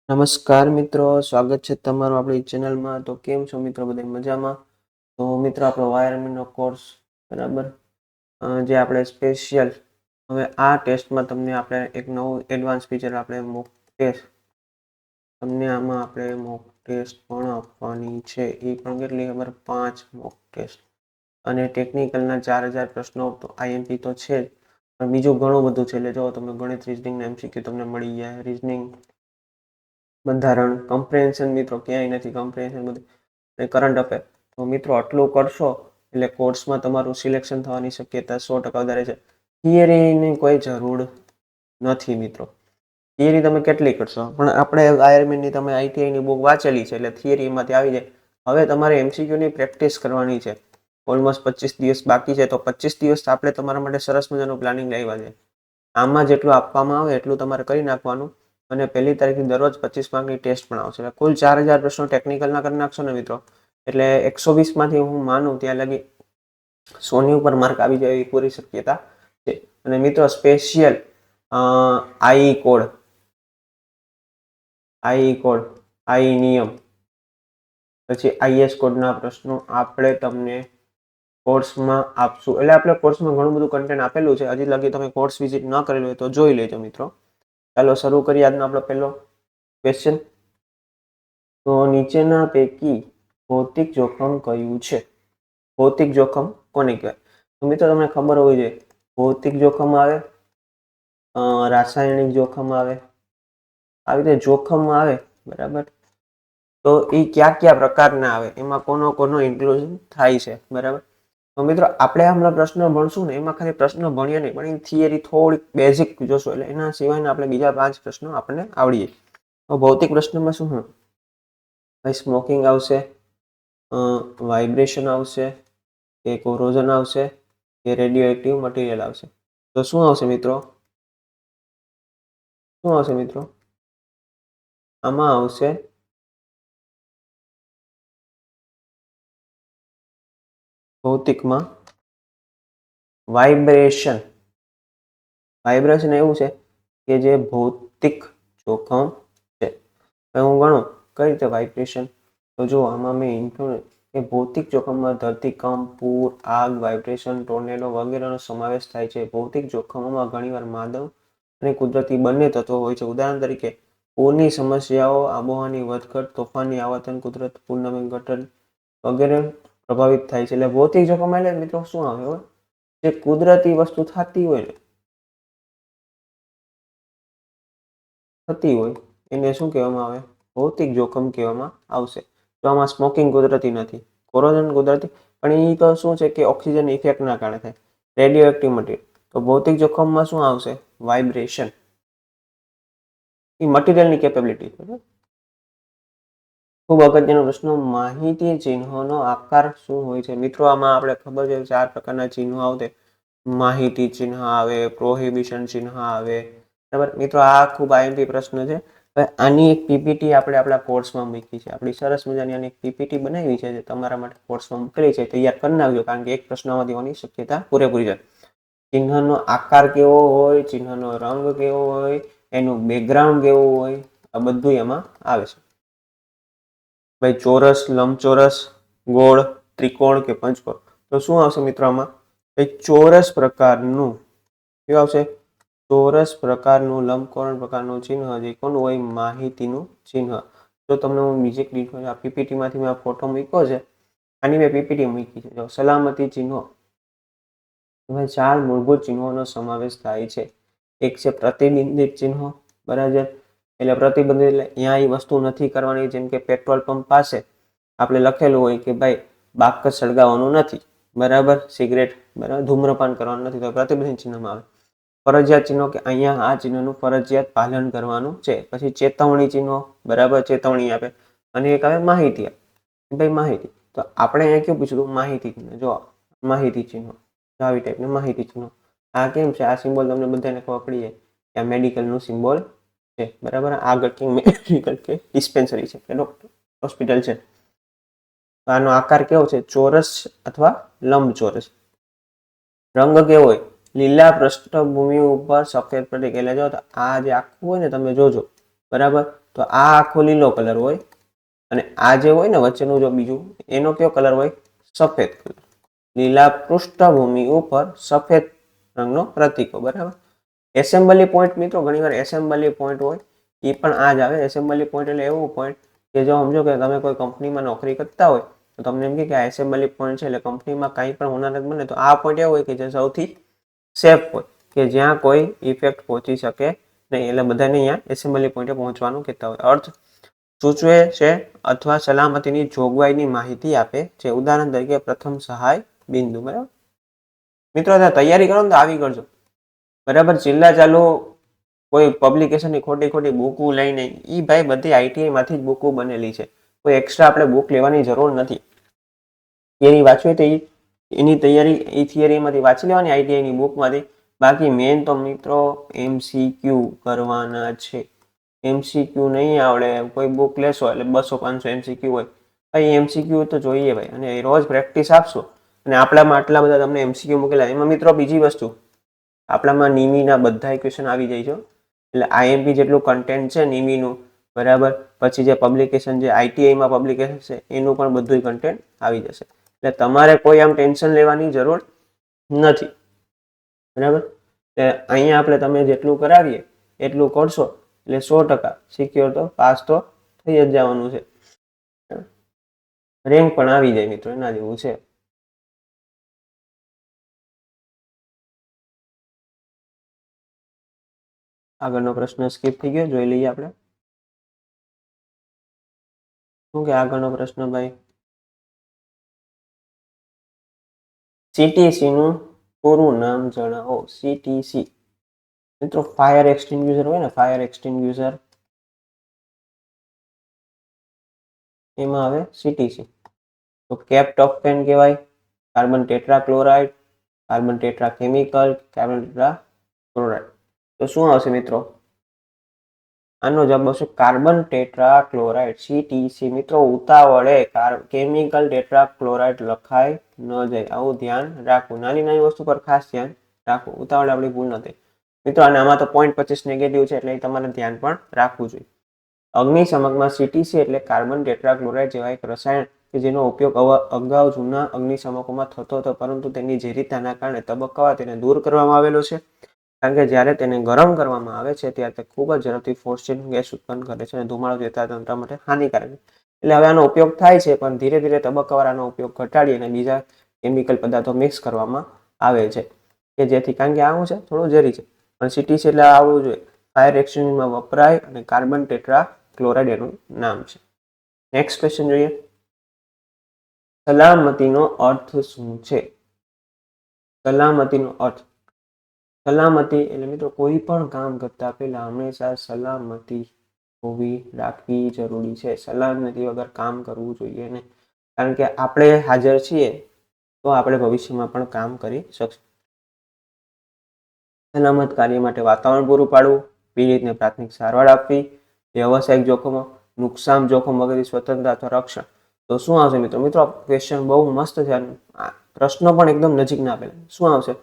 નમસ્કાર મિત્રો, સ્વાગત છે તમારું આપણી ચેનલમાં. તો કેમ છો મિત્રો, બધા મજામાં? તો મિત્રો આપણો વાયરમેનનો કોર્સ બરાબર, જે આપણે સ્પેશિયલ હવે આ ટેસ્ટમાં તમને આપણે એક નવું એડવાન્સ ફીચર આપણે મોક ટેસ્ટ તમને આમાં આપણે મોક ટેસ્ટ પણ આપવાની છે. એ પણ કેટલી ખબર? 5 મોક ટેસ્ટ અને ટેકનિકલના 4000 પ્રશ્નો. તો આઈએમપી તો છે જ, પણ બીજું ઘણું બધું છે. એટલે જો તમને ગણિત રીઝનિંગ એમસીક્યુ તમને મળી ગયા, રીઝનિંગ, બંધારણ, કમ્પ્રેહેન્શન મિત્રો ક્યાંય નથી, કમ્પ્રેહેન્શન બધું, કરંટ અફેર. તો મિત્રો આટલું કરશો એટલે કોર્સમાં તમારું સિલેક્શન થવાની શક્યતા 100% વધારે છે. થિયરીની કોઈ જરૂર નથી મિત્રો. થિયરી તમે કેટલી કરશો? પણ આપણે આયર્મેનની તમે આઈટીઆઈની બુક વાંચેલી છે એટલે થિયરીમાંથી આવી જાય. હવે તમારે એમસીક્યુની પ્રેક્ટિસ કરવાની છે. ઓલમોસ્ટ 25 દિવસ બાકી છે, તો 25 દિવસ આપણે તમારા માટે સરસ મજાનું પ્લાનિંગ લાવ્યા છે. આમાં જેટલું આપવામાં આવે એટલું તમારે કરી નાખવાનું. અને પહેલી તારીખથી દરરોજ 25 માર્કની ટેસ્ટ પણ આવશે. એટલે કુલ 4000 પ્રશ્નો ટેકનિકલના કરી નાખશો ને મિત્રો, એટલે 120માંથી હું માનું ત્યાં લગી 100ની ઉપર માર્ક આવી જાય એવી પૂરી શક્યતા છે. અને મિત્રો સ્પેશિયલ આઈ કોડ, આઈ નિયમ, પછી આઈએસ કોડના પ્રશ્નો આપણે તમને કોર્સમાં આપશું. એટલે આપણે કોર્સમાં ઘણું બધું કન્ટેન્ટ આપેલું છે. હજી લગી તમે કોર્સ વિઝિટ ન કરેલું હોય તો જોઈ લેજો મિત્રો. ચાલો શરૂ કરીએ આજનો આપણો પહેલો ક્વેશ્ચન. તો નીચેના પૈકી ભૌતિક જોખમ કયું છે? ભૌતિક જોખમ કોને કહેવાય? તો મિત્રો તમને ખબર હોવી જોઈએ, ભૌતિક જોખમ આવે, રાસાયણિક જોખમ આવે, આવી રીતે જોખમ આવે બરાબર. તો એ કયા પ્રકારના આવે, એમાં કોનો ઇન્ક્લુઝન થાય છે બરાબર. તો મિત્રો આપણે હમણાં પ્રશ્ન ભણશું ને, એમાં ખાલી પ્રશ્ન ભણીએ નહીં, પણ એ થિયરી થોડીક બેઝિક જોશો એટલે એના સિવાયના આપણે બીજા 5 પ્રશ્નો આપણને આવડી જાય. તો ભૌતિક પ્રશ્નમાં શું ભાઈ? સ્મોકિંગ આવશે, વાઇબ્રેશન આવશે, કે કોરોઝન આવશે, કે રેડિયો એક્ટિવ મટીરિયલ આવશે. તો શું આવશે મિત્રો? શું આવશે મિત્રો? આમાં આવશે ભૌતિકમાં વાઇબ્રેશન. વાઇબ્રેશન એવું છે કે જે ભૌતિક જોખમ છે. હું ગણું કઈ રીતે વાઇબ્રેશન? તો જો આમાં મેં ઇન્ક્લુડ કે ભૌતિક જોખમમાં ધરતીકંપ, પૂર, આગ, વાઇબ્રેશન, ટોર્નેડો વગેરેનો સમાવેશ થાય છે. ભૌતિક જોખમોમાં ઘણીવાર માનવ અને કુદરતી બંને તત્વો હોય છે. ઉદાહરણ તરીકે પૂરની સમસ્યાઓ, આબોહવાની વધઘટ, તોફાની આવર્તન, કુદરત, પૂર્ણ ગટર વગેરે પ્રભાવિત થાય છે. એટલે ભૌતિક જોખમ એટલે મિત્રો શું આવે? જે કુદરતી વસ્તુ થતી હોય એને શું કહેવામાં આવે? ભૌતિક જોખમ કહેવામાં આવશે. તો આમાં સ્મોકિંગ કુદરતી નથી, કોરોઝન કુદરતી, પણ એ તો શું છે કે ઓક્સિજન ઇફેક્ટના કારણે થાય. રેડિયો એક્ટિવ મટીરિયલ, તો ભૌતિક જોખમમાં શું આવશે? વાઇબ્રેશન. એ મટીરિયલની કેપેબિલિટી. ખૂબ અગત્યનો પ્રશ્ન, માહિતી ચિહ્નોનો આકાર શું હોય છે? મિત્રો આમાં આપણે ખબર છે 4 પ્રકારના ચિહ્નો આવશે. માહિતી ચિહ્ન આવે, પ્રોહિબિશન ચિહ્ન આવે બરાબર. મિત્રો આ ખૂબ આઈએમપી પ્રશ્ન છે. આની એક પીપીટી આપણે આપણા કોર્સમાં મૂકી છે. આપણી સરસ મજાની આની એક પીપીટી બનાવી છે, જે તમારા માટે કોર્સમાં મોકલી છે. તૈયાર કરી નાખજો, કારણ કે એક પ્રશ્નમાંથી હોવાની શક્યતા પૂરેપૂરી છે. ચિહ્નનો આકાર કેવો હોય, ચિહ્નનો રંગ કેવો હોય, એનું બેકગ્રાઉન્ડ કેવું હોય, આ બધું એમાં આવે છે. ભાઈ ચોરસ, લંબચોરસ, ગોળ, ત્રિકોણ કે પંચકોણ? તો શું આવશે મિત્રો આમાં? ચોરસ પ્રકારનું કેવું આવશે? ચોરસ પ્રકારનું લંબકોણ પ્રકારનું ચિહ્ન જે કોનું હોય? માહિતીનું ચિહ્ન. જો તમને હું બીજી પીપીટીમાંથી મેં ફોટો મૂક્યો છે, આની મેં પીપીટી મૂકી છે. જો સલામતી ચિહ્નો, 4 મૂળભૂત ચિહ્નોનો સમાવેશ થાય છે. એક છે પ્રતિબંધિત ચિહ્નો બરાબર. એટલે પ્રતિબંધિત એટલે અહીંયા એ વસ્તુ નથી કરવાની. જેમ કે પેટ્રોલ પંપ પાસે આપણે લખેલું હોય કે ભાઈ બાકસ સળગાવવાનું નથી બરાબર, સિગરેટ બરાબર, ધૂમ્રપાન કરવાનું નથી, તો પ્રતિબંધિત ચિહ્નમાં આવે. ફરજિયાત ચિહ્નો કે અહીંયા આ ચિહ્નનું ફરજિયાત પાલન કરવાનું છે. પછી ચેતવણી ચિહ્નો બરાબર, ચેતવણી આપે. અને એક આવે માહિતી આપે, ભાઈ માહિતી. તો આપણે અહીંયા કેવું પૂછ્યું? માહિતી ચિહ્ન. જો માહિતી ચિહ્નો, આવી ટાઈપના માહિતી ચિહ્નો. આ કેમ છે? આ સિમ્બોલ તમને બધાને ખબર પડી જાય કે આ મેડિકલનું સિમ્બોલ છે બરાબર. આગળ કે મેડિકલ કે ડિસ્પેન્સરી છે કે ડોક્ટર હોસ્પિટલ છે. તો આનો આકાર કેવો છે? ચોરસ અથવા લંબચોરસ. રંગ કેવો હોય? લીલા પૃષ્ઠભૂમિ ઉપર સફેદ પટ્ટી. એટલે જો આ જે આખું હોય ને, તમે જોજો બરાબર, તો તો આ આખો લીલો કલર હોય અને આ જે હોય ને વચ્ચેનું જો બીજું એનો કયો કલર હોય? સફેદ કલર. લીલા પૃષ્ઠભૂમિ ઉપર સફેદ રંગનો પ્રતીકો, બરાબર. એસેમ્બલી પોઈન્ટ મિત્રો ઘણીવાર એસેમ્બલી પોઈન્ટ હોય એ પણ આ જ આવે. એસેમ્બલી પોઈન્ટ એટલે એવું પોઈન્ટ કે જો સમજો કે તમે કોઈ કંપનીમાં નોકરી કરતા હોય તો તમને એમ કે આ એસેમ્બલી પોઈન્ટ છે એટલે કંપનીમાં કંઈ પણ હોનારત બને તો આ પોઈન્ટ એવો હોય કે જે સૌથી સેફ હોય કે જ્યાં કોઈ ઇફેક્ટ પહોંચી શકે નહીં, એટલે બધાને અહીંયા એસેમ્બલી પોઈન્ટે પહોંચવાનું કહેતા હોય. અર્થ સૂચવે છે અથવા સલામતીની જોગવાઈની માહિતી આપે છે. ઉદાહરણ તરીકે પ્રથમ સહાય બિંદુ, બરાબર. મિત્રો તૈયારી કરો ને તો આવી કરજો, બરાબર. છેલ્લા ચાલુ કોઈ પબ્લિકેશનની ખોટી ખોટી બુકો લઈને એ ભાઈ બધી આઈટીઆઈ માંથી જ બુકો બનેલી છે. કોઈ એક્સ્ટ્રા આપણે બુક લેવાની જરૂર નથી. થિયરી વાંચવી તો એની તૈયારી એ થિયરીમાંથી વાંચી લેવાની આઈટીઆઈની બુકમાંથી. બાકી મેન તો મિત્રો એમસીક્યુ કરવાના છે. એમસીક્યુ નહીં આવડે, કોઈ બુક લેશો એટલે 200-500 એમસીક્યુ હોય. ભાઈ એમસીક્યુ તો જોઈએ ભાઈ, અને રોજ પ્રેક્ટિસ આપશો અને આપણામાં આટલા બધા તમને એમસીક્યુ મૂકેલા. એમાં મિત્રો બીજી વસ્તુ, આપણામાં નિમીના બધા ક્વેશ્ચન આવી જાય છે. એટલે આઈએમપી જેટલું કન્ટેન્ટ છે નિમીનું, બરાબર. પછી જે પબ્લિકેશન, જે આઈટીઆઈમાં પબ્લિકેશન છે એનું પણ બધું કન્ટેન્ટ આવી જશે. એટલે તમારે કોઈ આમ ટેન્શન લેવાની જરૂર નથી, બરાબર. અહીંયા આપણે તમે જેટલું કરાવીએ એટલું કરશો એટલે 100% સિક્યોર તો પાસ તો થઈ જ જવાનું છે. રેન્ક પણ આવી જાય મિત્રો, એના જેવું છે. આગળનો પ્રશ્ન સ્કીપ થઈ ગયો, જોઈ લઈએ આપણે. શું કે આગળનો પ્રશ્ન ભાઈ? સીટીસી નું પૂરું નામ જણાવો. સીટીસી મિત્રો ફાયર એક્સટિંગ્યુશર હોય ને, ફાયર એક્સટિંગ્યુશર, એમાં આવે સીટીસી. તો કેપ્ટોપ્ટેન કહેવાય, carbon tetrachloride, carbon tetra chemical, carbon tetra chloride. તો શું આવશે મિત્રો? આનો જવાબ આવશે કાર્બન ટેટ્રા ક્લોરાઇડ, સીટીસી. મિત્રો ઉતાવળે કેમિકલ ટેટ્રા ક્લોરાઇડ લખાય ન જાય, આવું ધ્યાન રાખવું. નાની નાની વસ્તુ પર ખાસ ધ્યાન રાખવું, ઉતાવળે આપણી ભૂલ ન થાય મિત્રો. અને આમાં તો 0.25 નેગેટિવ છે એટલે તમારે ધ્યાન પણ રાખવું જોઈએ. અગ્નિશમકમાં સીટીસી એટલે કાર્બન ટેટ્રા ક્લોરાઇડ જેવા એક રસાયણ કે જેનો ઉપયોગ અગાઉ જૂના અગ્નિશમકોમાં થતો હતો, પરંતુ તેની ઝેરીતાના કારણે તબક્કાવાર તેને દૂર કરવામાં આવેલો છે. કારણ કે જ્યારે તેને ગરમ કરવામાં આવે છે ત્યારે તે ખૂબ જ ઝડપથી ફોર્સ્ડ ગેસ ઉત્પન્ન કરે છે અને ધુમાડો દેતા તંત્ર માટે હાનિકારક છે. એટલે હવે આનો ઉપયોગ થાય છે, પણ ધીરે ધીરે તબક્કાવાર આનો ઉપયોગ ઘટાડી અને બીજા કેમિકલ પદાર્થો મિક્સ કરવામાં આવે છે કે જેથી, કારણ કે આવું છે થોડું ઝેરી છે, પણ સીટીસી એટલે આવવું જોઈએ. ફાયર એક્સટિંગ્યુશરમાં વપરાય અને કાર્બન ટેટ્રા ક્લોરાઇડ એનું નામ છે. નેક્સ્ટ ક્વેશ્ચન જોઈએ. સલામતીનો અર્થ શું છે? સલામતીનો અર્થ, સલામતી એટલે મિત્રો કોઈ પણ કામ કરતા પહેલા હંમેશા સલામતી રાખવી જરૂરી છે. સલામતી વગર કામ કરવું જોઈએ નહીં, કારણ કે આપણે હાજર છીએ તો આપણે ભવિષ્યમાં પણ કામ કરી શકશું. સલામત કાર્ય માટે વાતાવરણ પૂરું પાડવું, પીડિતને પ્રાથમિક સારવાર આપવી, વ્યવસાયિક જોખમો, નુકસાન જોખમ વગેરે સ્વતંત્ર અથવા રક્ષણ. તો શું આવશે મિત્રો? મિત્રો ક્વેશ્ચન બહુ મસ્ત છે, પ્રશ્નો પણ એકદમ નજીકના આપેલા. શું આવશે?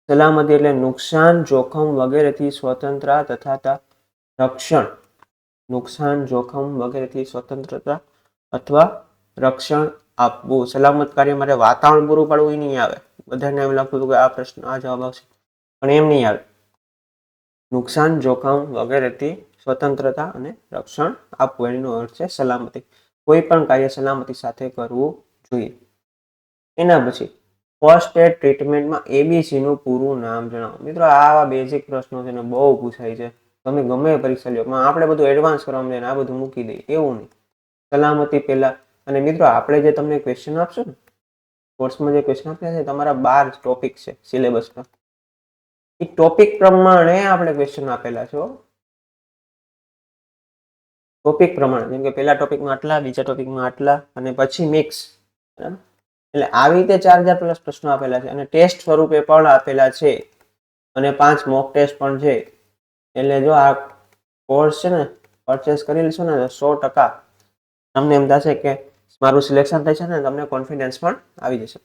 સલામતી એટલે નુકસાન જોખમ વગેરેથી સ્વતંત્ર તથા રક્ષણ. નુકસાન જોખમ વગેરેથી સ્વતંત્રતા અથવા રક્ષણ આપવું. સલામત કાર્ય માટે વાતાવરણ પૂરું પાડવું એ નહીં આવે. બધાને એમ લાગતું હતું કે આ પ્રશ્ન આ જવાબ આવશે, પણ એમ નહીં આવે. નુકસાન જોખમ વગેરેથી સ્વતંત્રતા અને રક્ષણ આપવું એનો અર્થ છે સલામતી. કોઈ પણ કાર્ય સલામતી સાથે કરવું જોઈએ. એના પછી ફર્સ્ટ એડ ટ્રીટમેન્ટમાં એબીસી નું પૂરું નામ જણાવો. મિત્રો આવા બેઝિક પ્રશ્નો છે ને બહુ પૂછાય છે. તમે ગમે પરીક્ષા લો, પણ આપણે બધું એડવાન્સ કરવા દે આ બધું મૂકી દઈએ એવું નહીં. સલામતી પહેલા. અને મિત્રો આપણે જે તમને ક્વેશ્ચન આપશો ને કોર્સમાં, જે ક્વેશ્ચન આપ્યા છે તમારા 12 ટોપિક છે સિલેબસના, એ ટોપિક પ્રમાણે આપણે ક્વેશ્ચન આપેલા છે. ટોપિક પ્રમાણે, જેમ કે પહેલા ટોપિકમાં આટલા, બીજા ટોપિકમાં આટલા અને પછી મિક્સ. એટલે આવી રીતે 4000+ પ્રશ્નો આપેલા છે અને ટેસ્ટ સ્વરૂપે પણ આપેલા છે અને 5 મોક ટેસ્ટ પણ છે. એટલે જો આ કોર્સ છે ને પરચેસ કરી લેશો ને 100% તમને એમ થશે કે મારું સિલેક્શન થાય છે ને, તમને કોન્ફિડન્સ પણ આવી જશે.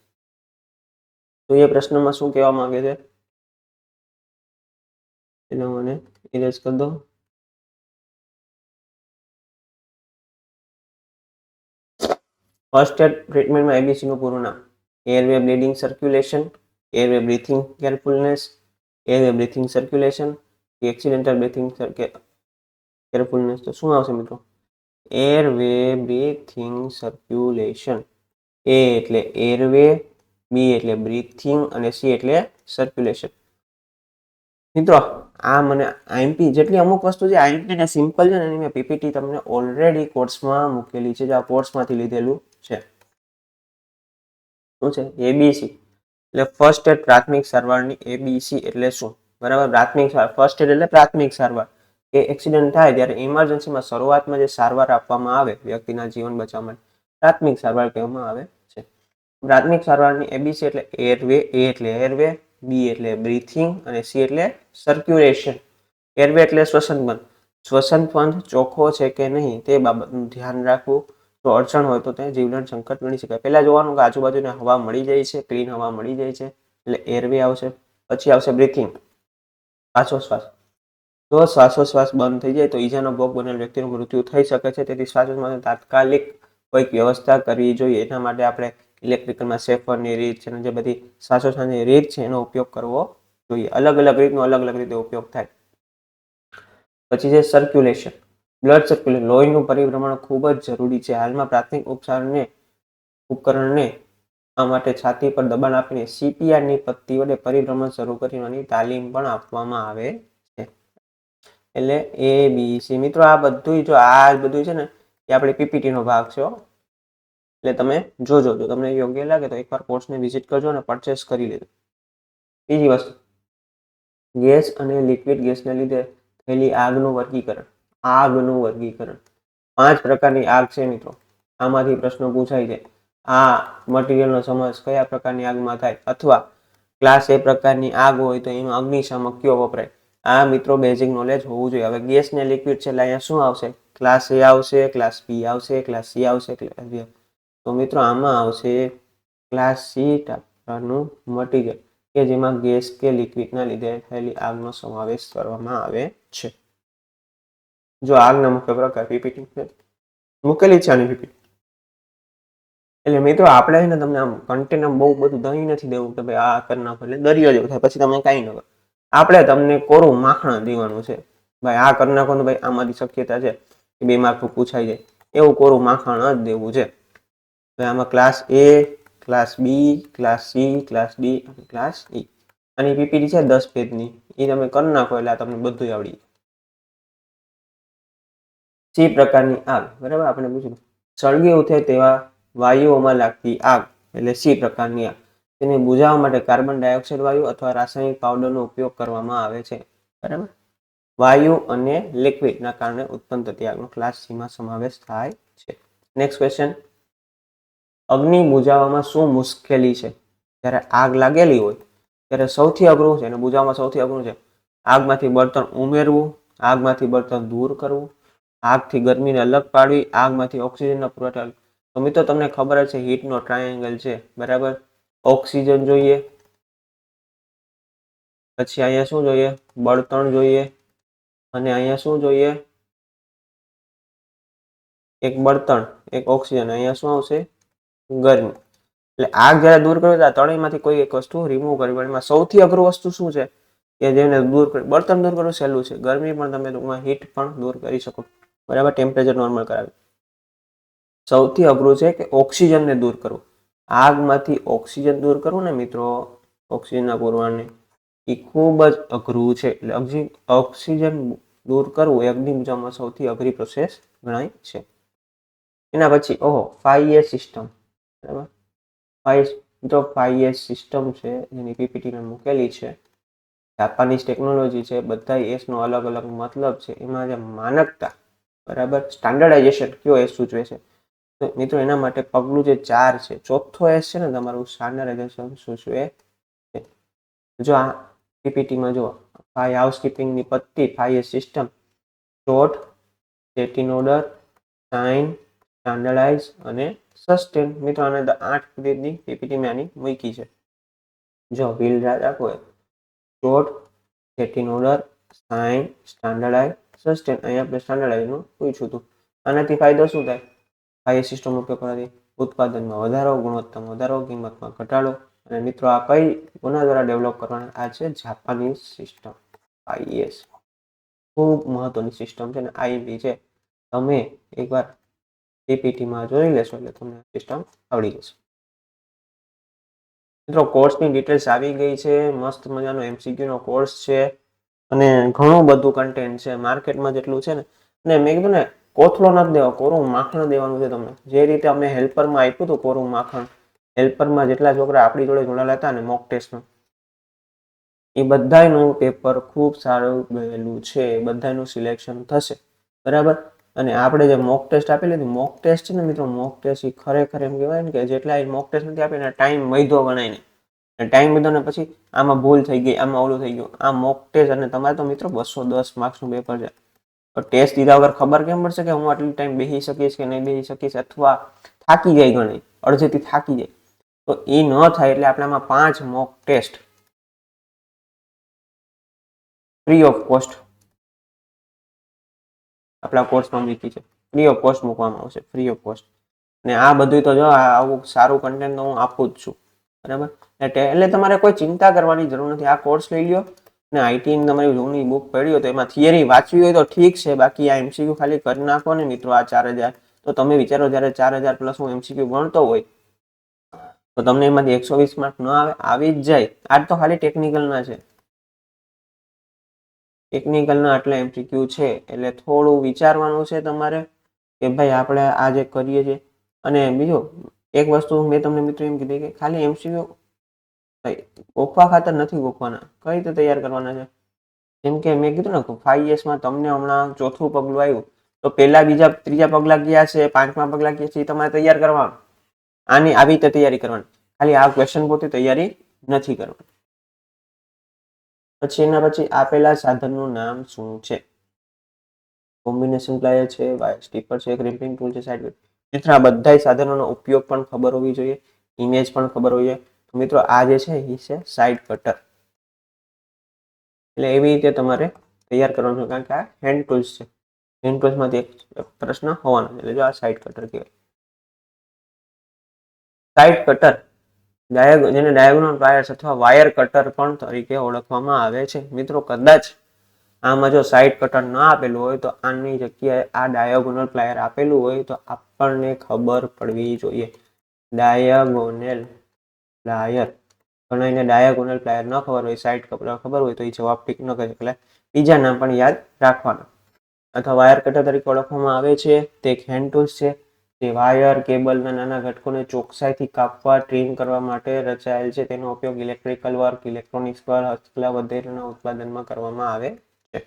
તો એ પ્રશ્નમાં શું કહેવા માંગે છે એટલે મને ઇરેઝ કરી દો. ફર્સ્ટ એડ ટ્રીટમેન્ટમાં એબીસી નું પૂરું નામ: airway bleeding circulation, airway breathing carefulness, airway breathing circulation, accidental breathing carefulness. તો શું આવશે મિત્રો? એરવે બ્રીથિંગ સર્ક્યુલેશન. એ એટલે એરવે, બી એટલે બ્રીથિંગ અને સી એટલે સર્ક્યુલેશન. મિત્રો આ મને આઈએમપી જેટલી અમુક વસ્તુ છે આઈએમપી ને સિમ્પલ છે ને એની મેં પીપીટી તમને ઓલરેડી કોર્સમાં મૂકેલી છે, જે આ કોર્સમાંથી લીધેલું છે. શું છે? એબીસી એટલે ફર્સ્ટ એડ પ્રાથમિક સારવારની એબીસી એટલે શું? બરાબર, પ્રાથમિક ફર્સ્ટ એડ એટલે પ્રાથમિક સારવાર. કે એક્સિડન્ટ થાય ત્યારે ઇમરજન્સીમાં શરૂઆતમાં જે સારવાર આપવામાં આવે વ્યક્તિના જીવન બચાવવા માટે, પ્રાથમિક સારવાર કહેવામાં આવે છે. પ્રાથમિક સારવારની એબીસી એટલે એરવે, એ એટલે એરવે, બી એટલે બ્રીથિંગ અને સી એટલે સર્ક્યુલેશન. એરવે એટલે શ્વસન બંધ. શ્વસન પંથ ચોખ્ખો છે કે નહીં તે બાબતનું ધ્યાન રાખવું. તો અડચણ હોય તો તે જીવલેણ સંકટ બની શકે. પહેલા જોવાનું કે આજુબાજુને હવા મળી જાય છે, ક્લીન હવા મળી જાય છે, એટલે એરવે આવશે. પછી આવશે બ્રીથિંગ, શ્વાસોશ્વાસ. જો શ્વાસોશ્વાસ બંધ થઈ જાય તો ઈજાનો ભોગ બનેલ વ્યક્તિનું મૃત્યુ થઈ શકે છે. તેથી શ્વાસોશ્વાસની તાત્કાલિક કોઈક વ્યવસ્થા કરવી જોઈએ. એના માટે આપણે ઇલેક્ટ્રિકલમાં સેફરની રીત છે, જે બધી શ્વાસોશ્વાસની રીત છે એનો ઉપયોગ કરવો જોઈએ. અલગ અલગ રીતનો અલગ અલગ રીતે ઉપયોગ થાય. પછી છે સર્ક્યુલેશન, બ્લડ સર્ક્યુલેશન. લોહીનું પરિભ્રમણ ખૂબ જ જરૂરી છે. હાલમાં પ્રાથમિક ઉપકરણને આ માટે છાતી પર દબાણ આપીને સીપીઆરની પટ્ટી વડે પરિભ્રમણ શરૂ કરવાની તાલીમ પણ આપવામાં આવે છે. એટલે એ બી સી. મિત્રો આ બધું જો આ બધું છે ને એ આપણે પીપીટી નો ભાગ છે. એટલે તમે જોજો, જો તમને યોગ્ય લાગે તો એકવાર કોર્સને વિઝિટ કરજો અને પરચેસ કરી લેજો. બીજી વસ્તુ, ગેસ અને લિક્વિડ ગેસને લીધે થયેલી આગનું વર્ગીકરણ. આગનું વર્ગીકરણ 5 પ્રકારની આગ છે મિત્રો. આમાંથી પ્રશ્નો પૂછાય છે. આ મટીરિયલનો સમાવેશ કયા પ્રકારની આગમાં થાય? અથવા ક્લાસ એ પ્રકારની આગ હોય તો એમાં અગ્નિશામક કયો વપરાય? આ મિત્રો બેઝિક નોલેજ હોવું જોઈએ. હવે ગેસ ને લિક્વિડ છે એટલે અહીંયા શું આવશે? ક્લાસ એ આવશે, ક્લાસ બી આવશે, ક્લાસ સી આવશે, ક્લાસ બી. તો મિત્રો આમાં આવશે ક્લાસ સી ટાઈપનું મટીરિયલ કે જેમાં ગેસ કે લિક્વિડના લીધે થયેલી આગનો સમાવેશ કરવામાં આવે છે. જો આગના મુખ્ય પ્રકાર પીપીટી મૂકેલી છે આની પીપીટી. એટલે મિત્રો આપણે ને તમને આમ કન્ટેન્ટ બહુ બધું દહીં નથી દેવું કે ભાઈ આ કરી નાખો એટલે દરિયો જેવું થાય પછી તમે કાંઈ ન કરો. આપણે તમને કોરું માખણ દેવાનું છે. ભાઈ આ કરી નાખો તો ભાઈ આમાંથી શક્યતા છે કે 2 માર્કનું પૂછાઈ જાય. એવું કોરું માખણ જ દેવું છે. આમાં ક્લાસ એ, ક્લાસ બી, ક્લાસ સી, ક્લાસ ડી અને ક્લાસ ઈ. આની પીપીટી છે 10 પેજની. એ તમે કરી નાખો એટલે તમને બધું આવડી જાય. સી પ્રકારની આગ, બરાબર આપણે પૂછ્યું સળગી ઉઠે તેવા વાયુઓમાં લાગતી આગ એટલે સી પ્રકારની આગ. તેને બુઝાવવા માટે કાર્બન ડાયોક્સાઇડ વાયુ અથવા રાસાયણિક પાવડરનો ઉપયોગ કરવામાં આવે છે. બરાબર, વાયુ અને લિક્વિડના કારણે ઉત્પન્ન થતી આગનો ક્લાસ સીમાં સમાવેશ થાય છે. નેક્સ્ટ ક્વેશ્ચન, અગ્નિ બુઝાવવામાં શું મુશ્કેલી છે? જ્યારે આગ લાગેલી હોય ત્યારે સૌથી અઘરું છે અને બુઝાવવામાં સૌથી અઘરું છે આગમાંથી બળતણ ઉમેરવું, આગમાંથી બળતણ દૂર કરવું, આગથી ગરમીને અલગ પાડવી, આગમાંથી ઓક્સિજનનો પુરવઠો. તો મિત્રો તમને ખબર જ છે હીટનો ટ્રાયેંગલ છે. બરાબર, ઓક્સિજન જોઈએ, પછી અહીંયા શું જોઈએ? બળતણ જોઈએ, અને અહીંયા શું જોઈએ? એક બળતણ, એક ઓક્સિજન. અહીંયા શું આવશે? ગરમી. એટલે આગ જ્યારે દૂર કરવી ત્યારે ત્રણેયમાંથી કોઈ એક વસ્તુ રિમૂવ કરવી પડે. એમાં સૌથી અઘરું વસ્તુ શું છે કે જેને દૂર કરી? બળતણ દૂર કરવું સહેલું છે. ગરમી પણ તમે ટૂંકમાં હીટ પણ દૂર કરી શકો. બરાબર, ટેમ્પરેચર નોર્મલ કરાવી. સૌથી અઘરું છે કે ઓક્સિજનને દૂર કરવું. આગમાંથી ઓક્સિજન દૂર કરવું ને મિત્રો, ઓક્સિજનના પુરવઠાને, એ ખૂબ જ અઘરું છે. એટલે ઓક્સિજન દૂર કરવું એ અગ્નિ બુઝાવવામાં સૌથી અઘરી પ્રોસેસ ગણાય છે. એના પછી 5S સિસ્ટમ. બરાબર, 5S સિસ્ટમ છે જેની પીપીટી મેં મૂકેલી છે. જાપાનીઝ ટેકનોલોજી છે. બધા એસનો અલગ અલગ મતલબ છે. એમાં જે માનકતા, બરાબર, સ્ટાન્ડર્ડાઇઝેશન કયો એસ સૂચવે છે? તો મિત્રો એના માટે પગલું જે 4 છે, ચોથો એસ છે ને તમારું સ્ટાન્ડર્ડાઇઝેશન સૂચવે છે. જો આ પીપીટીમાં જો 5 હાઉસકીપિંગની પટ્ટી, 5S system, sort, set in order, shine, standardize અને સસ્ટેન. મિત્રો આને 8 પેજની પીપીટી મેં આની મૂકી છે. જો વ્હીલ રાખો, sort, set in order, shine, standardize, sustain. અહીંયા આપણે સ્ટાન્ડર્ડાઇઝનું પૂછ્યું હતું. આનાથી ફાયદો શું થાય 5S સિસ્ટમ ઉપયોગ કરવાથી? ઉત્પાદનમાં વધારો, ગુણવત્તામાં વધારો, કિંમતમાં ઘટાડો. અને મિત્રો આ કઈ કોના દ્વારા ડેવલપ કરવાના? આ છે જાપાનીઝ સિસ્ટમ IES. ખૂબ મહત્વની સિસ્ટમ છે ને IMP છે. તમે એકવાર PPTમાં જોઈ લેશો એટલે તમને સિસ્ટમ આવડી જશે. મિત્રો કોર્સની ડિટેલ્સ આવી ગઈ છે. મસ્ત મજાનો MCQ નો કોર્સ છે અને ઘણું બધું કન્ટેન્ટ છે. માર્કેટમાં જેટલું છે ને, અને મેં કીધું ને, કોથળો નથી દેવો, કોરું માખણ દેવાનું છે તમને. જે રીતે અમને હેલ્પરમાં આપ્યું હતું કોરું માખણ, હેલ્પરમાં જેટલા છોકરા આપણી જોડે જોડાયેલા હતા ને મોક ટેસ્ટમાં, એ બધાનું પેપર ખૂબ સારું ગયેલું છે. બધાનું સિલેક્શન થશે, બરાબર. અને આપણે જે મોક ટેસ્ટ આપેલી હતી, મોક ટેસ્ટ છે ને મિત્રો, મોક ટેસ્ટ એ ખરેખર એમ કહેવાય ને કે જેટલા મોક ટેસ્ટ નથી આપીને ટાઈમ વૈધો ગણાય ને ટાઈમ વધો ને પછી આમાં ભૂલ થઈ ગઈ, આમાં ઓલું થઈ ગયું. આ મોક ટેસ્ટ અને તમારે તો મિત્રો 210 માર્ક્સનું પેપર છે. તો ટેસ્ટ દીધા વગર ખબર કેમ પડશે કે હું આટલી ટાઈમ બેસી શકીશ કે નહીં બેસી શકીશ, અથવા થાકી જાય ગણાય, અડધેથી થાકી જાય. તો એ ન થાય એટલે આપણે આમાં 5 mock test free of cost આપણા કોર્સમાં મૂકી છે. ફ્રી ઓફ કોસ્ટ મૂકવામાં આવશે, ફ્રી ઓફ કોસ્ટ. અને આ બધું તો જો આવું સારું કન્ટેન્ટ તો હું આપું જ છું, બરાબર. એટલે તમારે કોઈ ચિંતા કરવાની જરૂર નથી. આ કોર્સ લઈ લ્યો ને આઈટી તમારી જૂની બુક પડી હોય તો એમાં થિયરી વાંચવી હોય તો ઠીક છે, બાકી આ MCQ ખાલી કરી નાખો ને મિત્રો આ 4000. તો તમે વિચારો જ્યારે 4000 પ્લસ હું MCQ ગણતો હોય તો તમને એમાંથી 120 માર્ક ન આવે, આવી જ જાય. આજ તો ખાલી ટેકનિકલના છે, ટેકનિકલના આટલા MCQ છે. એટલે થોડું વિચારવાનું છે તમારે કે ભાઈ આપણે આ જે કરીએ છીએ. અને બીજું એક વસ્તુ મેં તમને મિત્રો એમ કીધી કે ખાલી MCQ ગોખવા ખાતર નથી ગોખવાના, કઈ રીતે તૈયાર કરવાના છે. જેમ કે મેં કીધું ને 5 માં તમને હમણાં ચોથું પગલું આવ્યું તો પહેલા બીજા ત્રીજા પગલા ગયા છે, પાંચમા પગલા ગયા છે, એ તમારે તૈયાર કરવાનું. આની આવી રીતે તૈયારી કરવાની, ખાલી આ ક્વેશ્ચન પૂરતી તૈયારી નથી કરવાની. પછી એના પછી આપેલા સાધનનું નામ શું છે? કોમ્બિનેશન પ્લાયર છે, વાયર સ્ટીપર છે, ક્રિમ્પિંગ ટૂલ છે, સાઇડ. મિત્રો આ બધા સાધનોનો ઉપયોગ પણ ખબર હોવી જોઈએ, ઇમેજ પણ ખબર હોવી જોઈએ. તો મિત્રો આ જે છે એ છે સાઇડ કટર. એટલે એવી રીતે તમારે તૈયાર કરવાનું છે, કારણ કે આ હેન્ડ ટૂલ્સ છે. હેન્ડ ટૂલ્સમાંથી એક પ્રશ્ન હોવાનો છે. એટલે જો આ સાઇડ કટર કહેવાય. સાઇડ કટર જેને ડાયગોનલ પ્લાયર્સ અથવા વાયર કટર પણ તરીકે ઓળખવામાં આવે છે. મિત્રો કદાચ આમાં જો સાઇડ કટર ન આપેલું હોય તો આની જગ્યાએ આ ડાયગોનલ પ્લાયર આપેલું હોય તો આપણને ખબર પડવી જોઈએ. ડાયગોનલ પ્લાયર, ઘણાને ડાયગોનલ પ્લાયર ન ખબર હોય, સાઇડ કટર ખબર હોય તો એ જવાબ ટીક ન કરે. એટલે બીજા નામ પણ યાદ રાખવાના. અથવા વાયર કટર તરીકે ઓળખવામાં આવે છે. તે એક હેન્ડ ટૂલ્સ છે જે વાયર, કેબલના નાના ઘટકોને ચોકસાઈથી કાપવા, ટ્રીમ કરવા માટે રચાયેલ છે. તેનો ઉપયોગ ઇલેક્ટ્રિકલ વર્ક, ઇલેક્ટ્રોનિક્સ પર, હસ્તકલા વગેરેના ઉત્પાદનમાં કરવામાં આવે છે.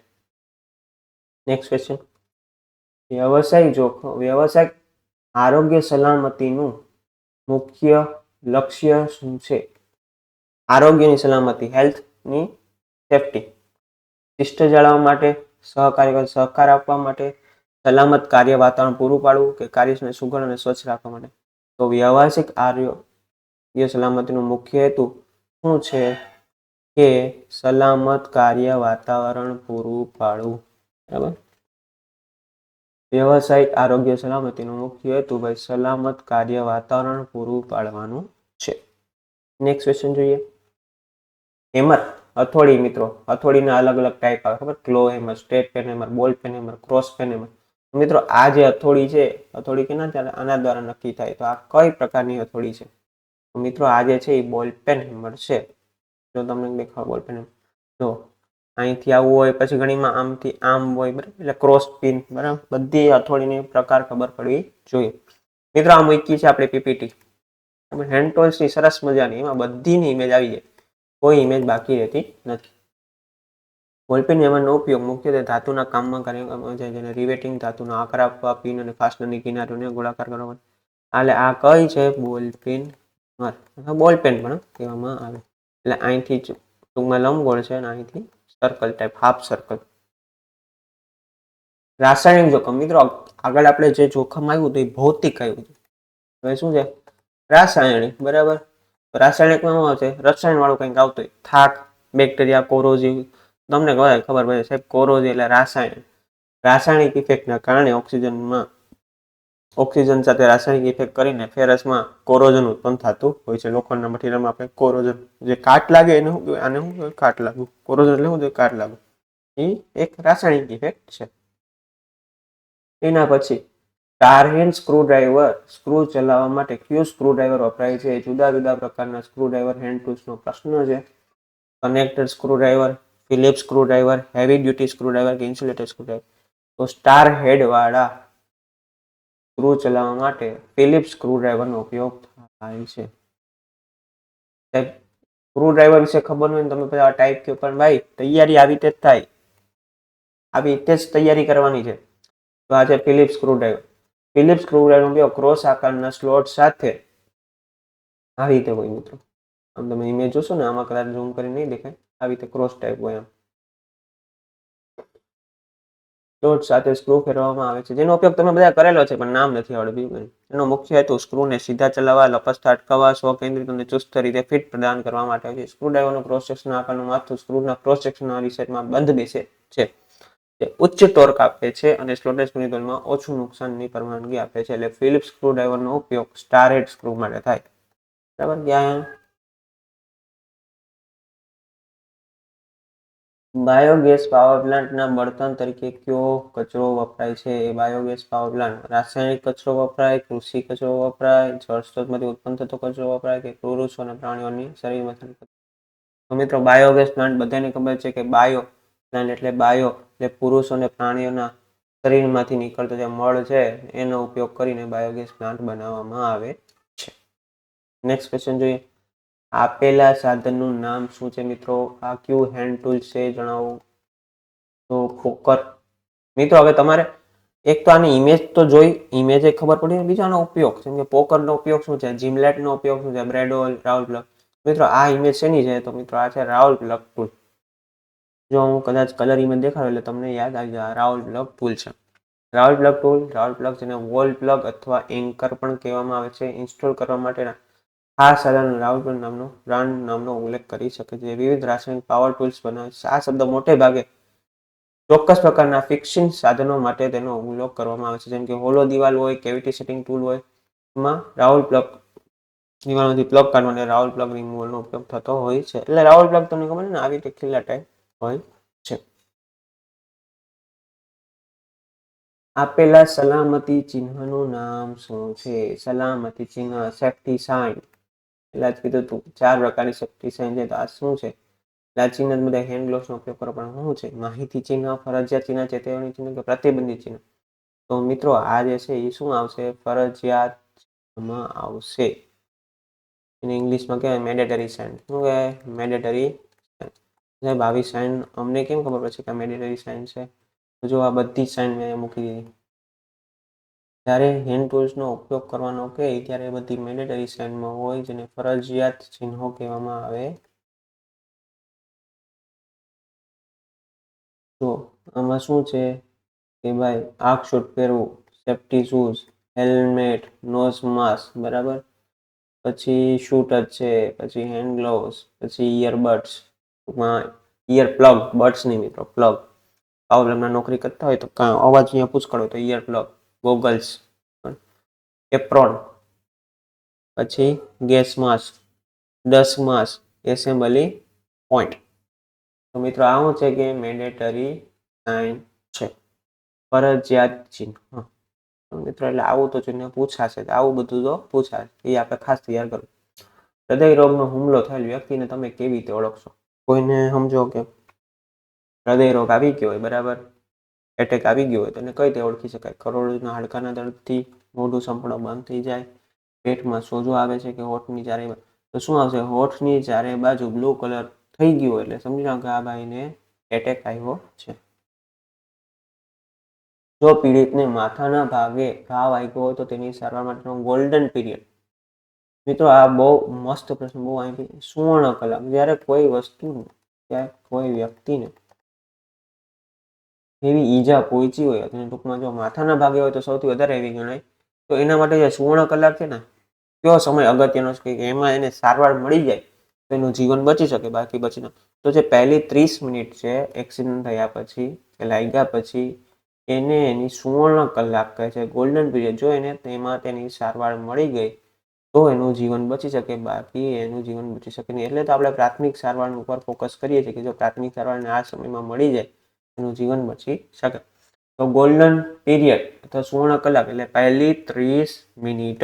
Next question. વ્યવસાયિક આરોગ્ય સલામતીનું મુખ્ય લક્ષ્ય શું છે? આરોગ્યની સલામતી, હેલ્થની સેફટી, શિસ્ત જાળવવા માટે, સહકાર આપવા માટે, સલામત કાર્ય વાતાવરણ પૂરું પાડવું, કે કાર્યને સુઘડ અને સ્વચ્છ રાખવા માટે. તો વ્યવસાયિક આરોગ્ય સલામતીનો મુખ્ય હેતુ શું છે? કે સલામત કાર્ય વાતાવરણ પૂરું પાડવું, બરાબર. વ્યવસાયિક આરોગ્ય સલામતીનો મુખ્ય હેતુ ભાઈ સલામત કાર્ય વાતાવરણ પૂરું પાડવાનું છે. નેક્સ્ટ ક્વેશ્ચન જોઈએ. હેમર, હથોડી. મિત્રો હથોડીના અલગ અલગ ટાઈપ આવે ખબર? Claw hammer, straight peen hammer, ball peen hammer, cross peen hammer. મિત્રો આ જે હથોડી છે, હથોડી કેના ચાલે? આના દ્વારા નક્કી થાય. તો આ કઈ પ્રકારની હથોડી છે? તો મિત્રો આ જે છે એ બોલ પેન હેમર છે. જો તમને દેખાવ બોલ પેન હેમર, જો અહીંથી આવું હોય, પછી ઘણીમાં આમથી આમ હોય, બરાબર. એટલે ક્રોસ પિન, બરાબર. બધી હથોડીની પ્રકાર ખબર પડવી જોઈએ. મિત્રો આ મૂકી છે આપણે PPT. હેન્ડ ટૂલ્સની સરસ મજાની, એમાં બધીની ઇમેજ આવી જાય, કોઈ ઇમેજ બાકી રહેતી નથી. બોલપેન હેમરનો ઉપયોગ મુખ્યત્વે ધાતુના કામમાં કરવામાં આવે છે, જેને રિવેટિંગ, ધાતુનો આકાર આપવા, પિન અને ફાસ્ટનરની કિનારીઓને ગોળાકાર કરવા માટે. એટલે આ કઈ છે? બોલપેન હેમર અથવા બોલપેન પણ કહેવામાં આવે. એટલે અહીંથી ટૂંકમાં લંબગોળ છે અને અહીંથી સર્કલ ટાઈપ, હાફ સર્કલ. રાસાયણિક જોખમ. મિત્રો આગળ આપણે જે જોખમ આવ્યું તો એ ભૌતિક આવ્યું હતું. હવે શું છે? રાસાયણિક, બરાબર. રાસાયણિકમાં શું આવશે? રસાયણ વાળું કંઈક આવતું હોય, થાક, બેક્ટેરિયા, કોરોઝિવ. તમને ખબર પડે સાહેબ, કોરોઝિવ એટલે રાસાયણિક ઇફેક્ટના કારણે ઓક્સિજનમાં ઓક્સિજન સાથે રાસાયણિક ઇફેક્ટ કરીને ફેરસમાં કોરોઝન ઉત્પન્ન થતું હોય છે. લોખંડના મટીરિયલમાં આપણે કોરોઝન જે કાટ લાગે એને શું કહેવાય? આને શું કહેવાય? કાટ લાગવું. કોરોઝન એટલે શું? કાટ લાગવું. એ એક રાસાયણિક ઇફેક્ટ છે. એના પછી ટારહેન્ડ સ્ક્રૂડ્રાઈવર સ્ક્રૂ ચલાવવા માટે કયું સ્ક્રૂડ્રાઈવર વપરાય છે? જુદા જુદા પ્રકારના સ્ક્રૂડ્રાઈવર હેન્ડ ટૂલ્સનો પ્રશ્ન છે. Connected screwdriver, Phillips screwdriver, heavy duty screwdriver કે ઇન્સ્યુલેટેડ સ્ક્રૂડ્રાઈવર. તો સ્ટાર હેડ વાળા સ્ક્રૂ ચલાવવા માટે ફિલિપ્સ સ્ક્રૂડ્રાઈવરનો ઉપયોગ થાય છે. સ્ક્રૂડ્રાઈવર વિશે ખબર હોય ને તમે બધા ટાઈપ કહો, પણ ભાઈ તૈયારી આવી રીતે જ થાય, આવી રીતે જ તૈયારી કરવાની છે. તો આ છે ફિલિપ્સ સ્ક્રૂડ્રાઈવર. ફિલિપ્સ સ્ક્રૂડ્રાઈવરનો ઉપયોગ ક્રોસ આકારના સ્લોટ સાથે આવી રીતે હોય મિત્રો. આમ તમે ઇમેજ જોશો ને, આમાં કદાચ ઝૂમ કરી નહીં દેખાય, આવી રીતે ક્રોસ ટાઈપ હોય. આમ સ્લોટ સાથે સ્ક્રૂ ફેરવવામાં આવે છે, જેનો ઉપયોગ તમે બધા કરેલો છે પણ નામ નથી આવડતું. એનો મુખ્ય હેતુ સ્ક્રૂને સીધા ચલાવવા, લપસતા અટકાવવા, સ્વકેન્દ્રિત અને ચુસ્ત રીતે ફિટ પ્રદાન કરવા માટે છે. સ્ક્રૂડ્રાઈવરનું ક્રોસ સેક્શન આકારનું માથું સ્ક્રૂના ક્રોસ સેક્શનના વિષયમાં બંધ બેસે છે. તે ઉચ્ચ ટોર્ક આપે છે અને સ્લોટેડ સ્ક્રૂની તુલનામાં ઓછું નુકસાનની પરવાનગી આપે છે. એટલે ફિલિપ્સ સ્ક્રૂડ્રાઈવરનો ઉપયોગ સ્ટાર હેડ સ્ક્રૂ માટે થાય. બરાબર. ત્યાં બાયોગેસ પાવર પ્લાન્ટના બળતણ તરીકે કયો કચરો વપરાય છે? બાયોગેસ પાવર પ્લાન્ટ રાસાયણિક કચરો વપરાય, કૃષિ કચરો વપરાય, જળ સ્ત્રોતમાંથી ઉત્પન્ન થતો કચરો વપરાય કે પુરુષો અને પ્રાણીઓની શરીરમાંથી? તો મિત્રો બાયોગેસ પ્લાન્ટ બધાને ખબર છે કે બાયો પ્લાન્ટ એટલે બાયો એટલે પુરુષો અને પ્રાણીઓના શરીરમાંથી નીકળતો જે મળ છે એનો ઉપયોગ કરીને બાયોગેસ પ્લાન્ટ બનાવવામાં આવે છે. નેક્સ્ટ ક્વેશ્ચન જોઈએ. આપેલા સાધનનું નામ શું છે મિત્રો? આ કયું હેન્ડ ટૂલ છે જણાવો. તો પોકર. મિત્રો હવે તમારે એક તો આની ઇમેજ તો જોઈ, ઇમેજ ખબર પડી, બીજો આનો ઉપયોગ. જેમ કે પોકરનો ઉપયોગ શું છે, જીમલેટનો ઉપયોગ શું છે, બ્રેડોલ, રાઉલ પ્લગ. મિત્રો આ ઇમેજ શેની છે? તો મિત્રો આ છે રાઉલ પ્લગ ટૂલ. જો હું કદાચ કલર ઇમેજ દેખાડું એટલે તમને યાદ આવી જાય, રાઉલ પ્લગ ટૂલ છે. Raul plug tool, Raul plug જેને વોલ પ્લગ અથવા એન્કર પણ કહેવામાં આવે છે, ઇન્સ્ટોલ કરવા માટેના આ સાધન રાઉલ પ્લગ નામનો બ્રાન્ડ નામનો ઉલ્લેખ કરી શકે છે. વિવિધ રાસાયણિક પાવર ટૂલ્સ બનાવે છે. આ શબ્દ મોટે ભાગે ચોક્કસ પ્રકારના ફિક્સિંગ સાધનો માટે તેનો ઉપયોગ કરવામાં આવે છે. જેમ કે હોલો દિવાલ હોય, કેવિટી સેટિંગ ટૂલ હોય, એમાં રાઉલ પ્લગ દિવાલમાંથી પ્લગ કાઢવાનો રાઉલ પ્લગ રિમૂવલનો ઉપયોગ થતો હોય છે. એટલે રાઉલ પ્લગ તમને ખબર ને આવી રીતે ખીલા ટાઈપ હોય છે. આપેલા સલામતી ચિહ્નનું નામ શું છે? સલામતી ચિહ્ન, સેફ્ટી સાઇન. એટલે જ કીધું તું 4 પ્રકારની સેફ્ટી સાઇન છે. તો આ શું છે? આ ચિહ્ન બધા હેન્ડ ગ્લોવ્સનો ઉપયોગ કરો, પણ શું છે? માહિતી ચિહ્ન, ફરજિયાત ચિહ્ન, ચેતવણી ચિહ્ન કે પ્રતિબંધિત ચિહ્ન? તો મિત્રો આ જે છે એ શું આવશે? ફરજિયાતમાં આવશે. એને ઇંગ્લિશમાં કહેવાય મેન્ડેટરી સાઇન. શું કહેવાય? Mandatory sign. સાહેબ આવી સાઇન અમને કેમ ખબર પડશે કે આ મેન્ડેટરી સાઇન છે? જો આ બધી સાઇન મેં મૂકી દીધી. જ્યારે હેન્ડ ટૂલ્સનો ઉપયોગ કરવાનો કહે ત્યારે બધી મેન્ડેટરી સાઇનમાં હોય, જેને ફરજિયાત ચિહ્નો કહેવામાં આવે. તો આમાં શું છે કે ભાઈ આંખ શૂટ પહેરવું, safety shoes, helmet, nose mask, બરાબર. પછી શૂટ જ છે, પછી હેન્ડ ગ્લોવ્સ, પછી ઇયરબડ્સ, ઇયર પ્લગ, બડ્સ નહીં મિત્રો, પ્લગ. પાવરમાં નોકરી કરતા હોય તો અવાજ અહીંયા પુષ્કળ હોય તો ઇયર પ્લગ, ગોગલ્સ, એપ્રોન, પછી gas mask, dust mask, assembly point. તો મિત્રો આવું છે કે મેન્ડેટરી સાઇન છે, ફરજિયાત ચિહ્ન. મિત્રો એટલે આવું તો ચિહ્ન પૂછાશે, આવું બધું તો પૂછાશે, એ આપણે ખાસ તૈયાર કરવું. હૃદય રોગનો હુમલો થયેલ વ્યક્તિને તમે કેવી રીતે ઓળખશો? કોઈને સમજો કે હૃદય રોગ આવી ગયો હોય, બરાબર, એટેક આવી ગયો હોય, તો એને કઈ રીતે ઓળખી શકાય? કરોડના હાડકાના દર્દથી મોઢું સંપૂર્ણ બંધ થઈ જાય, પેટમાં સોજો આવે છે કે હોઠની ચારે, તો શું આવશે? હોઠની ચારે બાજુ બ્લુ કલર થઈ ગયું એટલે સમજી લો કે આ ભાઈને એટેક આવ્યો છે. જો પીડિતને માથાના ભાગે ઘાવ આવ્યો હોય તો તેની સારવાર માટેનો ગોલ્ડન પીરિયડ. મિત્રો આ બહુ મસ્ત પ્રશ્ન, બહુ અહીંથી સુવર્ણ કલાક. જ્યારે કોઈ વસ્તુ, ત્યારે કોઈ વ્યક્તિને એવી ઈજા પહોંચી હોય અને ટૂંકમાં જો માથાના ભાગે હોય તો સૌથી વધારે એવી ગણાય, તો એના માટે જે સુવર્ણ કલાક છે ને, કયો સમય અગત્યનો છે કે એમાં એને સારવાર મળી જાય તો એનું જીવન બચી શકે, બાકી બચી ન. તો જે પહેલી 30 મિનિટ છે એક્સિડન્ટ થયા પછી કે લાગ્યા પછી એને એની સુવર્ણ કલાક કહે છે, ગોલ્ડન પીરિયડ. જો એને તેમાં તેની સારવાર મળી ગઈ તો એનું જીવન બચી શકે, બાકી એનું જીવન બચી શકે નહીં. એટલે તો આપણે પ્રાથમિક સારવાર ઉપર ફોકસ કરીએ છીએ કે જો પ્રાથમિક સારવારને આ સમયમાં મળી જાય એનું જીવન બચી શકે. તો ગોલ્ડન પીરિયડ અથવા સુવર્ણ કલાક એટલે પહેલી 30 મિનિટ.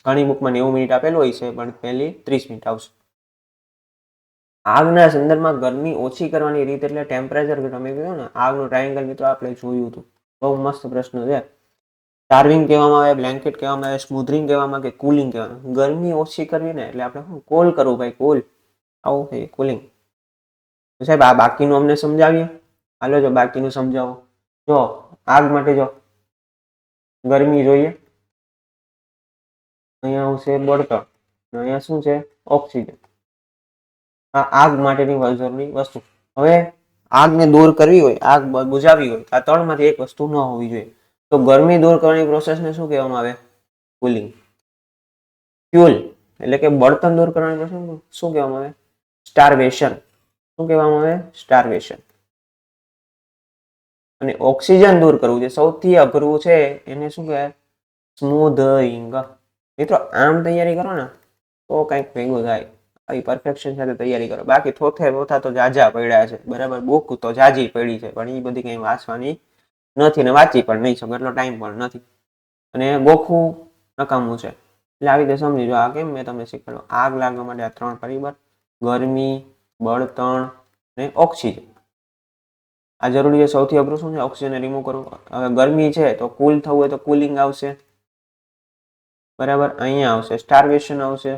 ઘણી બુકમાં 90 મિનિટ આપેલું હોય છે, પણ પહેલી 30 મિનિટ આવશે. આગના સંદર્ભમાં ગરમી ઓછી કરવાની રીત એટલે ટેમ્પરેચર. તમે કીધું ને આગનું ટ્રાયેંગલ મિત્રો આપણે જોયું હતું. બહુ મસ્ત પ્રશ્ન છે. ચાર્વિંગ કહેવામાં આવે, બ્લેન્કેટ કહેવામાં આવે, સ્મૂધરિંગ કહેવામાં કે કુલિંગ કહેવામાં. ગરમી ઓછી કરવી ને એટલે આપણે શું કોલ કરવું ભાઈ, કોલ. આવું છે કુલિંગ. સાહેબ આ બાકીનું અમને સમજાવીએ. હાલો જો બાકીનું સમજાવો. જો આગ માટે જો ગરમી જોઈએ, અહીંયા આવશે બળતણ, અહીંયા શું છે ઓક્સિજન. આ આગ માટેની જરૂરી વસ્તુ. હવે આગને દૂર કરવી હોય, આગ બુઝાવી હોય, આ ત્રણમાંથી એક વસ્તુ ન હોવી જોઈએ. તો ગરમી દૂર કરવાની પ્રોસેસને શું કહેવામાં આવે? કુલિંગ. ફ્યુલ એટલે કે બળતણ દૂર કરવાની પ્રોસેસ શું કહેવામાં આવે? સ્ટાર્વેશન. શું કહેવામાં આવે? સ્ટાર્વેશન. અને ઓક્સિજન દૂર કરવું જે સૌથી અઘરું છે એને શું કહેવાય? સ્મૂધરિંગ. મિત્રો આમ તૈયારી કરો ને તો કંઈક ભેગું થાય. પરફેક્શન સાથે તૈયારી કરો. બાકી થોથા તો જાજા પડ્યા છે, બરાબર. બુક તો જાજી પડી છે, પણ એ બધી કંઈ વાંચવાની નથી ને વાંચી પણ નહીં શકો, એટલો ટાઈમ પણ નથી. અને ગોખવું નકામું છે. એટલે આવી રીતે સમજી જો. આ કેમ મેં તમને શીખવાડ્યું. આગ લાગવા માટે આ ત્રણ પરિબળ: ગરમી, બળતણ અને ઓક્સિજન. આ જરૂરી છે. સૌથી અઘરું શું છે? ઓક્સિજન રિમૂવ કરવું. હવે ગરમી છે તો કુલ થવું હોય તો કુલિંગ આવશે, બરાબર. અહીંયા આવશે સ્ટાર્વેશન આવશે,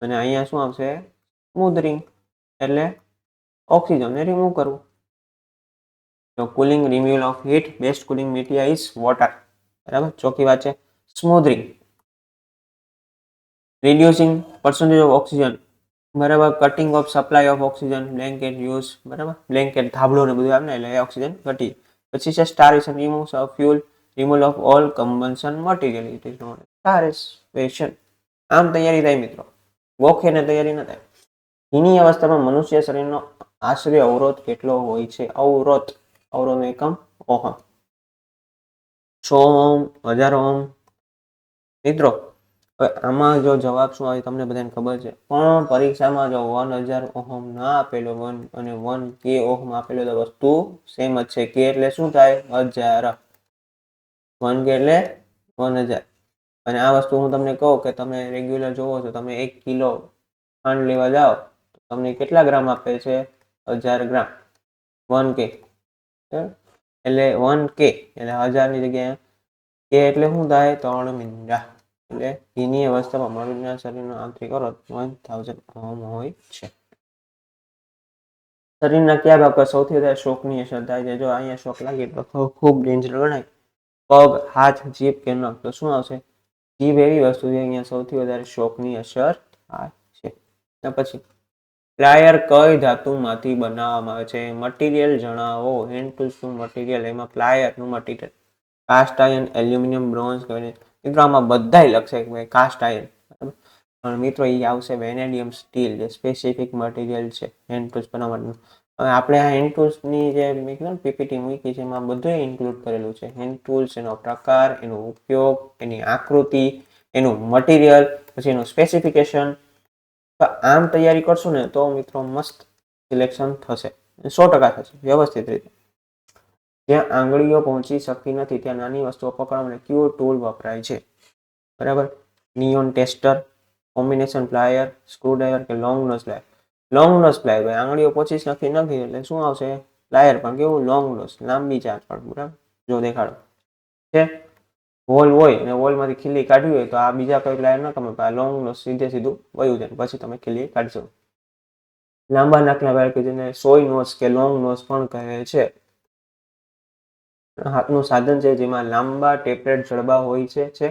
અને અહીંયા શું આવશે? સ્મૂધરિંગ એટલે ઓક્સિજનને રિમૂવ કરવું. તો cooling, removal of heat, best cooling media is water, બરાબર. ચોખ્ખી વાત છે. Smothering, reducing percentage of oxygen, બરાબર. Cutting off supply of oxygen, blanket use, બરાબર. બ્લેન્કેટ ધાબળો ને બધું આવે ને એટલે ઓક્સિજન ઘટી. પછી છે starvation, remove of fuel, removal of all combustion material. It is known starvation. આમ તૈયારી થાય મિત્રો, ગોખીને તૈયારી ન થાય. એની અવસ્થામાં મનુષ્ય શરીરનો આશરે અવરોધ કેટલો હોય છે? અવરોધનો એકમ ઓહમ. 100 ohm, 1000 ohm. મિત્રો હવે આમાં જો જવાબ શું આવે તમને બધાને ખબર છે, પણ પરીક્ષામાં જો 1000 ઓહમ ના આપેલો, 1 અને 1 કે ઓહમ આપેલો તો વસ્તુ સેમ જ છે. કે એટલે શું થાય? 1000. 1 કે એટલે 1000. અને આ વસ્તુ હું તમને કહું કે તમે રેગ્યુલર જોવો છો, તમે 1 કિલો ખાંડ લેવા જાઓ તો તમને કેટલા ગ્રામ આપે છે? 1000 ગ્રામ. 1 કે એટલે 1 કે એટલે 1000 ની જગ્યાએ કે એટલે શું થાય? 3 મીંડા. એટલે એની અવસ્થામાં મનુષ્યના શરીરનો આંતરિક અવરોધ 1000 ઓહમ હોય છે. શરીરના કયા ભાગ પર સૌથી વધારે શોકની અસર થાય છે? જો અહીંયા શોક લાગે તો ખૂબ ડેન્જર ગણાય. પગ, હાથ, જીભ કે નખ? તો શું આવશે? જીભ એવી વસ્તુ છે અહીંયા સૌથી વધારે શોકની અસર થાય છે. પછી પ્લાયર કઈ ધાતુમાંથી બનાવવામાં આવે છે? મટીરિયલ જણાવો. હેન્ડ ટૂલ્સનું મટીરિયલ, એમાં પ્લાયરનું material cast iron, aluminium, bronze. મિત્રો આમાં બધાય લખશે કે કાસ્ટ આયર્ન, પણ મિત્રો એ આવશે વેનેડિયમ સ્ટીલ, જે સ્પેસિફિક મટીરિયલ છે હેન્ડ ટૂલ્સ બનાવવાનું. હવે આપણે આ હેન્ડ ટૂલ્સની જે મેં કીધું પીપીટી મૂકી છે એમાં બધું ઇન્ક્લુડ કરેલું છે. હેન્ડ ટૂલ્સ, એનો પ્રકાર, એનો ઉપયોગ, એની આકૃતિ, એનું મટીરિયલ, પછી એનું સ્પેસિફિકેશન. તો આમ તૈયારી કરશું ને તો મિત્રો મસ્ત સિલેક્શન થશે, 100% થશે વ્યવસ્થિત રીતે. જ્યાં આંગળીઓ પહોંચી શકતી નથી ત્યાં નાની વસ્તુઓ પકડવા માટે કયો ટૂલ વપરાય છે? બરાબર. Neon tester, combination plier, screwdriver કે long nose plier? Long nose plier. ભાઈ આંગળીઓ પહોંચી શકતી નથી એટલે શું આવશે? પ્લાયર, પણ કેવું? લોંગ નોઝ, લાંબી ચાંચ પર, બરાબર. જો દેખાડો છે હોલ હોય અને હોલમાંથી ખીલી કાઢવી હોય તો આ બીજા કોઈ પ્લાયર ન તમે લોંગ નોઝ સીધું વયું જાય પછી તમે ખીલી કાઢશો. લાંબા નાકના પ્લાયર કે જેને સોય નોઝ કે લોંગ નોઝ પણ કહે છે. હાથનું સાધન છે જેમાં લાંબા ટેપરેડ જડબા હોય છે.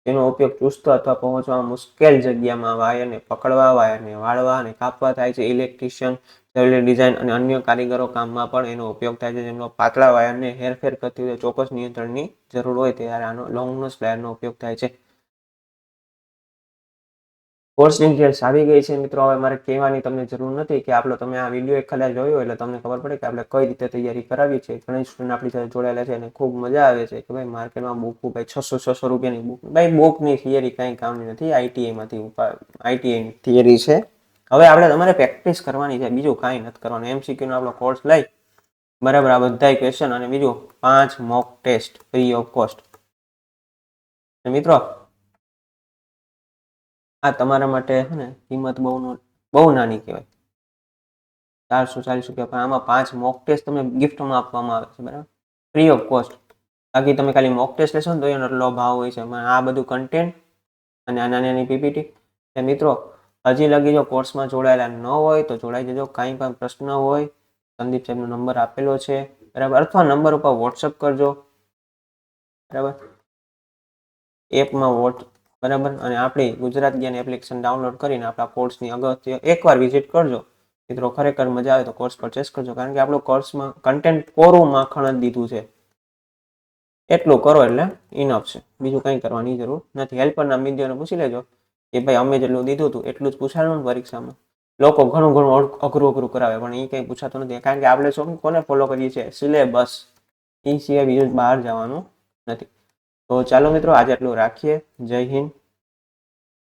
તેનો ઉપયોગ ચુસ્ત અથવા પહોંચવા મુશ્કેલ જગ્યામાં વાયરને પકડવા, વાયરને વાળવા અને કાપવા થાય છે. ઇલેક્ટ્રિશિયન, ડિઝાઇન અને અન્ય કારીગરો કામમાં પણ એનો ઉપયોગ થાય છે. જેમનો પાતળા વાયરને હેરફેર કરતી હોય ચોક્કસ નિયંત્રણની જરૂર હોય ત્યારે આનો લોંગ નોઝ પ્લાયરનો ઉપયોગ થાય છે. કોર્સ ડિટેલ્સ આવી ગઈ છે મિત્રો. હવે મારે કહેવાની તમને જરૂર નથી કે આપણો તમે આ વિડીયો એક કદાચ જોયો એટલે તમને ખબર પડે કે આપણે કઈ રીતે તૈયારી કરાવી છે. ઘણી સ્ટુડન્ટ આપણી સાથે જોડાયેલા છે અને ખૂબ મજા આવે છે કે ભાઈ માર્કેટમાં બુક ભાઈ 600 રૂપિયાની બુક, ભાઈ બુકની થિયરી કંઈ કામની નથી. આઈટીઆઈની થિયરી છે. હવે આપણે તમારે પ્રેક્ટિસ કરવાની છે, બીજું કાંઈ નથી કરવાનું. એમસીક્યુનો આપણો કોર્સ લઈ બરાબર, આ બધા ક્વેશ્ચન અને બીજું 5 mock test free of cost. મિત્રો આ તમારા માટે છે ને કિંમત બહુ નાની કહેવાય, 440 રૂપિયા. પણ આમાં 5 મોક ટેસ્ટ તમને ગિફ્ટમાં આપવામાં આવે છે, બરાબર, ફ્રી ઓફ કોસ્ટ. બાકી તમે ખાલી મોક ટેસ્ટ લેશો ને તો એનો એટલો ભાવ હોય છે. આ બધું કન્ટેન્ટ અને આ નાની પીપીટી. મિત્રો હજી લગી જો કોર્સમાં જોડાયેલા ન હોય તો જોડાઈ જજો. કાંઈ પણ પ્રશ્ન હોય સંદીપ સાહેબનો નંબર આપેલો છે, બરાબર, અથવા નંબર ઉપર વોટ્સઅપ કરજો, બરાબર, એપમાં બરાબર. અને આપણી ગુજરાત જ્ઞાન એપ્લિકેશન ડાઉનલોડ કરીને આપણા કોર્સની અગત્ય એકવાર વિઝિટ કરજો મિત્રો. ખરેખર મજા આવે તો કોર્સ પરચેસ કરજો, કારણ કે આપણું કોર્સમાં કન્ટેન્ટ કોરું માખણ જ દીધું છે. એટલું કરો એટલે ઇનફ છે, બીજું કંઈ કરવાની જરૂર નથી. હેલ્પરના મિત્રોને પૂછી લેજો કે ભાઈ અમે જેટલું દીધું હતું એટલું જ પૂછાડું ને પરીક્ષામાં. લોકો ઘણું અઘરું કરાવે પણ એ કંઈ પૂછાતું નથી, કારણ કે આપણે શું કોને ફોલો કરીએ છીએ? સિલેબસ. એ સિવાય બીજું બહાર જવાનું નથી. તો ચાલો મિત્રો આજે આટલું રાખીએ. જય હિન્દ.